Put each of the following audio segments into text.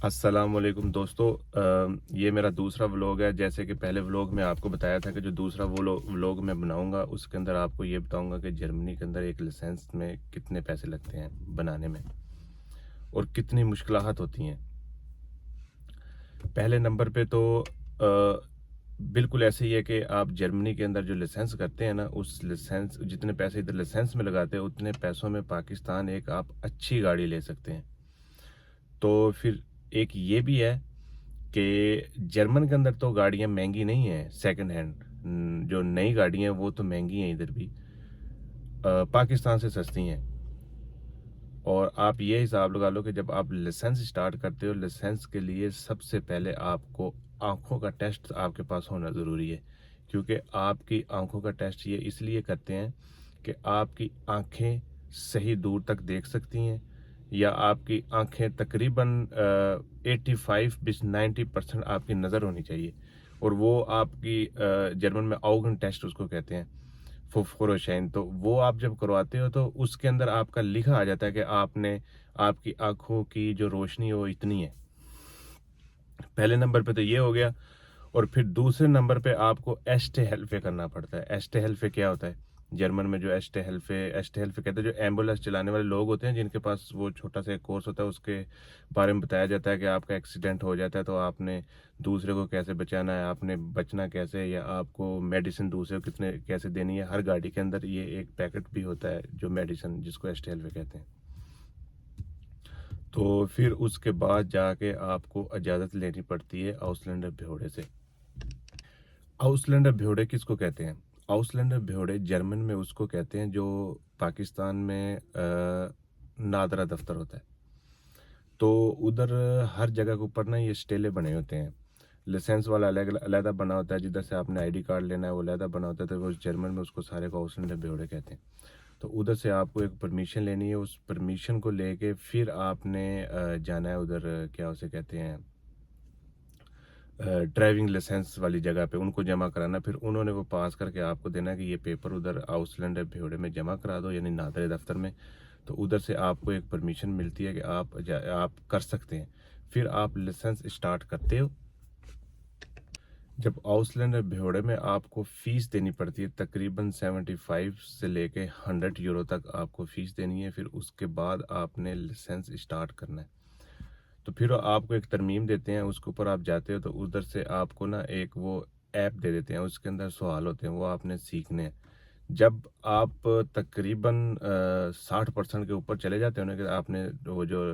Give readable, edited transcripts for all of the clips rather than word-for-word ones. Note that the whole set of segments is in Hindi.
अस्सलामुअलैकुम दोस्तों। ये मेरा दूसरा व्लॉग है। जैसे कि पहले व्लॉग में आपको बताया था कि जो दूसरा व्लॉग मैं बनाऊंगा उसके अंदर आपको ये बताऊंगा कि जर्मनी के अंदर एक लाइसेंस में कितने पैसे लगते हैं बनाने में और कितनी मुश्किलात होती हैं। पहले नंबर पे तो बिल्कुल ऐसे ही है कि आप जर्मनी के अंदर जो लाइसेंस करते हैं ना, उस लाइसेंस जितने पैसे इधर लाइसेंस में लगाते हैं उतने पैसों में पाकिस्तान एक आप अच्छी गाड़ी ले सकते हैं। तो फिर एक ये भी है कि जर्मन के अंदर तो गाड़ियाँ महंगी नहीं हैं सेकंड हैंड। जो नई गाड़ियाँ हैं वो तो महंगी हैं इधर भी, पाकिस्तान से सस्ती हैं। और आप ये हिसाब लगा लो कि जब आप लाइसेंस स्टार्ट करते हो, लाइसेंस के लिए सबसे पहले आपको आंखों का टेस्ट आपके पास होना ज़रूरी है। क्योंकि आपकी आंखों का टेस्ट ये इसलिए करते हैं कि आपकी आंखें सही दूर तक देख सकती हैं, या आपकी आंखें तकरीबन 85-90% आपकी नज़र होनी चाहिए। और वो आपकी जर्मन में आउगन टेस्ट उसको कहते हैं, फोरोशाइन। तो वो आप जब करवाते हो तो उसके अंदर आपका लिखा आ जाता है कि आपकी आंखों की जो रोशनी है वो इतनी है। पहले नंबर पे तो ये हो गया। और फिर दूसरे नंबर पे आपको एस्टे हेल्फे करना पड़ता है। एस्टे हेल्फे क्या होता है जर्मन में? जो एस्टे हेल्फे कहते हैं, जो एम्बुलेंस चलाने वाले लोग होते हैं जिनके पास वो छोटा सा एक कोर्स होता है, उसके बारे में बताया जाता है कि आपका एक्सीडेंट हो जाता है तो आपने दूसरे को कैसे बचाना है, आपने बचना कैसे है, या आपको मेडिसिन दूसरे को कितने कैसे देनी है। हर गाड़ी के अंदर ये एक पैकेट भी होता है जो मेडिसिन, जिसको एस्टे हेल्फे कहते हैं। तो फिर उसके बाद जाके आपको इजाज़त लेनी पड़ती है आउसलैंडर बेहोड़े से। आउसलैंडर बेहोड़े किसको कहते हैं? आउसलैंडर बेहोड़े जर्मन में उसको कहते हैं जो पाकिस्तान में नादरा दफ्तर होता है। तो उधर हर जगह के ऊपर ना ये स्टेले बने होते हैं। लाइसेंस वाला अलग अलहदा बना होता है, जिधर से आपने आईडी कार्ड लेना है वो अलहदा बना होता है। तो वो जर्मन में उसको सारे को आउसलैंडर बेहोड़े कहते हैं। तो उधर से आपको एक परमिशन लेनी है। उस परमिशन को लेके फिर आपने जाना है उधर, क्या उसे कहते हैं, ड्राइविंग लाइसेंस वाली जगह पे उनको जमा कराना। फिर उन्होंने वो पास करके आपको देना कि ये पेपर उधर आउसलैंडर बेहोड़े में जमा करा दो, यानी नादरे दफ्तर में। तो उधर से आपको एक परमिशन मिलती है कि आप कर सकते हैं। फिर आप लाइसेंस स्टार्ट करते हो। जब आउसलैंडर बेहोड़े में आपको फ़ीस देनी पड़ती है, तकरीबन 75 से लेके 100 यूरो तक आपको फ़ीस देनी है। फिर उसके बाद आपने लाइसेंस स्टार्ट करना है। तो फिर आपको एक तरमीम देते हैं, उसके ऊपर आप जाते हो तो उधर से आपको ना एक वो ऐप दे देते हैं, उसके अंदर सवाल होते हैं, वो आपने सीखने हैं। जब आप तकरीबन 60% के ऊपर चले जाते हो ना, कि आपने वो जो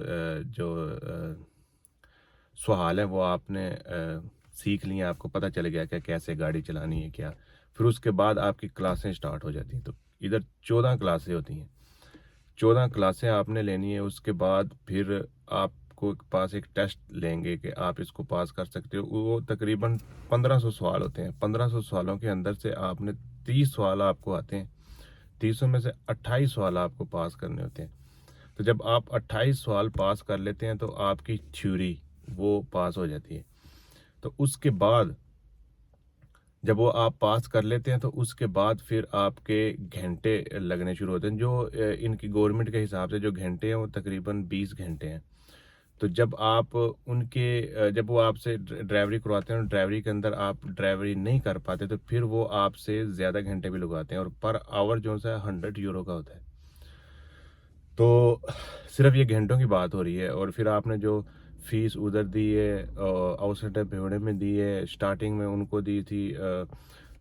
सवाल है वो आपने सीख लिए, आपको पता चल गया कि कैसे गाड़ी चलानी है क्या। फिर उसके बाद आपकी क्लासें स्टार्ट हो जाती हैं। तो इधर 14 क्लासें होती हैं। 14 क्लासें आपने लेनी है। उसके बाद फिर आपको पास एक टेस्ट लेंगे कि आप इसको पास कर सकते हो। वो तकरीबन 1500 सवाल होते हैं। 1500 सवालों के अंदर से आपने 30 सवाल आपको आते हैं। 30 में से 28 सवाल आपको पास करने होते हैं। तो जब आप 28 सवाल पास कर लेते हैं तो आपकी थ्योरी वो पास हो जाती है। तो उसके बाद जब वो आप पास कर लेते हैं तो उसके बाद फिर आपके घंटे लगने शुरू होते हैं। जो इनकी गवर्नमेंट के हिसाब से जो घंटे हैं वो तकरीबन 20 घंटे हैं। तो जब आप जब वो आपसे ड्राइवरी करवाते हैं और ड्राइवरी के अंदर आप ड्राइवरी नहीं कर पाते तो फिर वो आपसे ज़्यादा घंटे भी लगवाते हैं, और पर आवर जो सा 100 यूरो का होता है। तो सिर्फ ये घंटों की बात हो रही है। और फिर आपने जो फीस उधर दी है, आउटसाइडर भेड़े में दी है, स्टार्टिंग में उनको दी थी,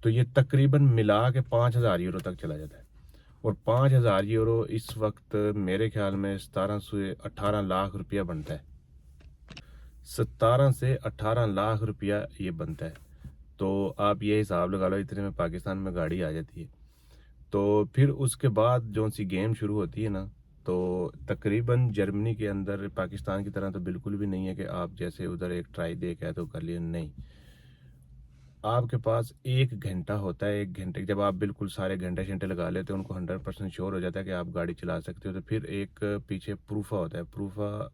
तो ये तकरीबन मिला के 5,000 यूरो तक चला जाता है। और 5,000 यूरो इस वक्त मेरे ख्याल में 17 से 18 लाख रुपया बनता है। 17 से 18 लाख रुपया ये बनता है। तो आप ये हिसाब लगा लो, इतने में पाकिस्तान में गाड़ी आ जाती है। तो फिर उसके बाद जो सी गेम शुरू होती है ना, तो तकरीबन जर्मनी के अंदर पाकिस्तान की तरह तो बिल्कुल भी नहीं है कि आप जैसे उधर एक ट्राई दे के आए तो कर लिए। नहीं, आपके पास 1 घंटा होता है। 1 घंटे जब आप बिल्कुल सारे घंटे शंटे लगा लेते हो, उनको 100% श्योर हो जाता है कि आप गाड़ी चला सकते हो, तो फिर एक पीछे प्रूफा होता है। प्रूफा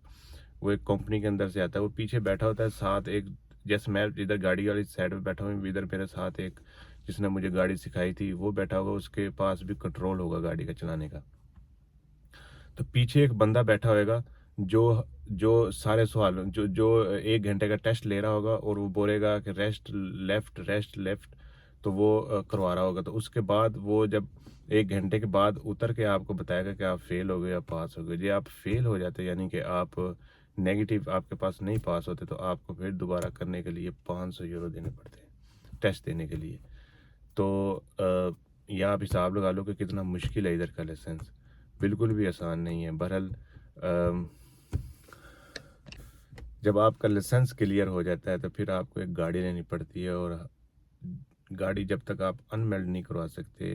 वो एक कंपनी के अंदर से आता है, वो पीछे बैठा होता है साथ एक, जैसे मैं इधर गाड़ी वाली साइड पे बैठा हूँ, इधर मेरे साथ एक जिसने मुझे गाड़ी सिखाई थी वो बैठा होगा, उसके पास भी कंट्रोल होगा गाड़ी का चलाने का। तो पीछे एक बंदा बैठा होएगा जो जो सारे सवाल जो जो 1 घंटे का टेस्ट ले रहा होगा और वो बोलेगा कि रेस्ट लेफ्ट, तो वो करवा रहा होगा। तो उसके बाद वो जब 1 घंटे के बाद उतर के आपको बताएगा कि आप फेल हो गए या पास हो गए। जी आप फेल हो जाते यानी कि आप नेगेटिव आपके पास नहीं पास होते, तो आपको फिर दोबारा करने के लिए 500 यूरो देने पड़ते हैं टेस्ट देने के लिए। तो यहाँ आप हिसाब लगा लो कि कितना मुश्किल है इधर का लाइसेंस, बिल्कुल भी आसान नहीं है। बहरहाल जब आपका लाइसेंस क्लियर हो जाता है तो फिर आपको एक गाड़ी लेनी पड़ती है, और गाड़ी जब तक आप अनमेल्ड नहीं करवा सकते,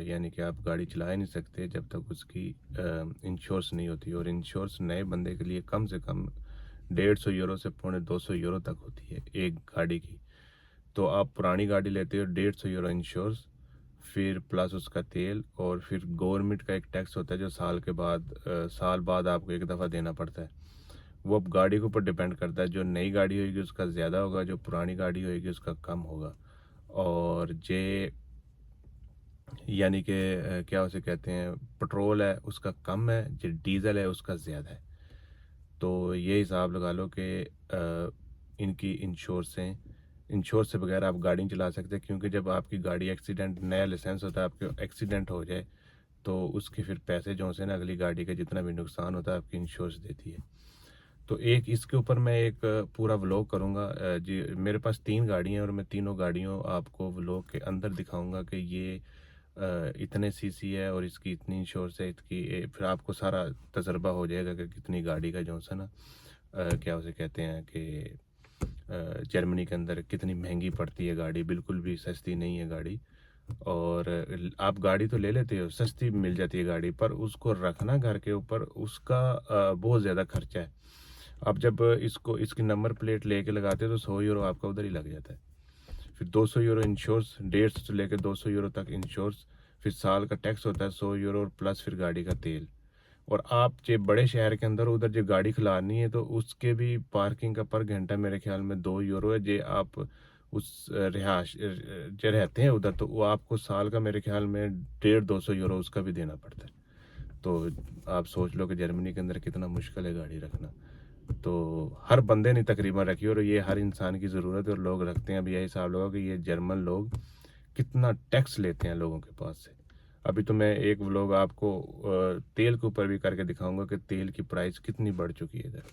यानी कि आप गाड़ी चला ही नहीं सकते जब तक उसकी इंश्योरेंस नहीं होती। और इंश्योरेंस नए बंदे के लिए कम से कम 150 यूरो से 250 यूरो तक होती है एक गाड़ी की। तो आप पुरानी गाड़ी लेते हो 150 यूरो इंश्योरेंस, फिर प्लस उसका तेल, और फिर गवर्नमेंट का एक टैक्स होता है जो साल बाद आपको एक दफ़ा देना पड़ता है। वो अब गाड़ी के ऊपर डिपेंड करता है, जो नई गाड़ी होगी उसका ज़्यादा होगा, जो पुरानी गाड़ी होगी उसका कम होगा। और जे यानी कि क्या उसे कहते हैं, पेट्रोल है उसका कम है, जो डीज़ल है उसका ज़्यादा है। तो ये हिसाब लगा लो कि इनकी इंश्योर से बगैर आप गाड़ी नहीं चला सकते, क्योंकि जब आपकी गाड़ी एक्सीडेंट, नया लाइसेंस होता है, आपके एक्सीडेंट हो जाए तो उसके फिर पैसे जो से ना अगली गाड़ी का जितना भी नुकसान होता है आपकी इंश्योरेंस देती है। तो एक इसके ऊपर मैं एक पूरा व्लॉग करूँगा। जी मेरे पास 3 गाड़ियाँ हैं और मैं तीनों गाड़ियों आपको व्लॉग के अंदर दिखाऊँगा कि ये इतने सीसी है और इसकी इतनी इंश्योरेंस है, इसकी फिर आपको सारा तजर्बा हो जाएगा कि कितनी गाड़ी का जो है ना क्या उसे कहते हैं कि जर्मनी के अंदर कितनी महंगी पड़ती है गाड़ी, बिल्कुल भी सस्ती नहीं है गाड़ी। और आप गाड़ी तो ले लेते हो, सस्ती मिल जाती है गाड़ी, पर उसको रखना घर के ऊपर उसका बहुत ज़्यादा खर्चा है। आप जब इसकी नंबर प्लेट लेके लगाते हो तो 100 यूरो आपका उधर ही लग जाता है। फिर 200 यूरो इंश्योरेंस, 150 से लेकर 200 यूरो तक इंश्योरेंस, फिर साल का टैक्स होता है 100 यूरो, और प्लस फिर गाड़ी का तेल। और आप जो बड़े शहर के अंदर उधर जो गाड़ी खिलानी है तो उसके भी पार्किंग का पर घंटा मेरे ख्याल में 2 यूरो है। जे आप उस रिहाश जो रहते हैं उधर, तो वो आपको साल का मेरे ख्याल में 150-200 यूरो उसका भी देना पड़ता है। तो आप सोच लो कि जर्मनी के अंदर कितना मुश्किल है गाड़ी रखना। तो हर बंदे ने तकरीबन रखी, और ये हर इंसान की ज़रूरत है और लोग रखते हैं। अब यही हिसाब लगाओ कि ये जर्मन लोग कितना टैक्स लेते हैं लोगों के पास से। अभी तो मैं एक व्लॉग आपको तेल के ऊपर भी करके दिखाऊंगा कि तेल की प्राइस कितनी बढ़ चुकी है इधर।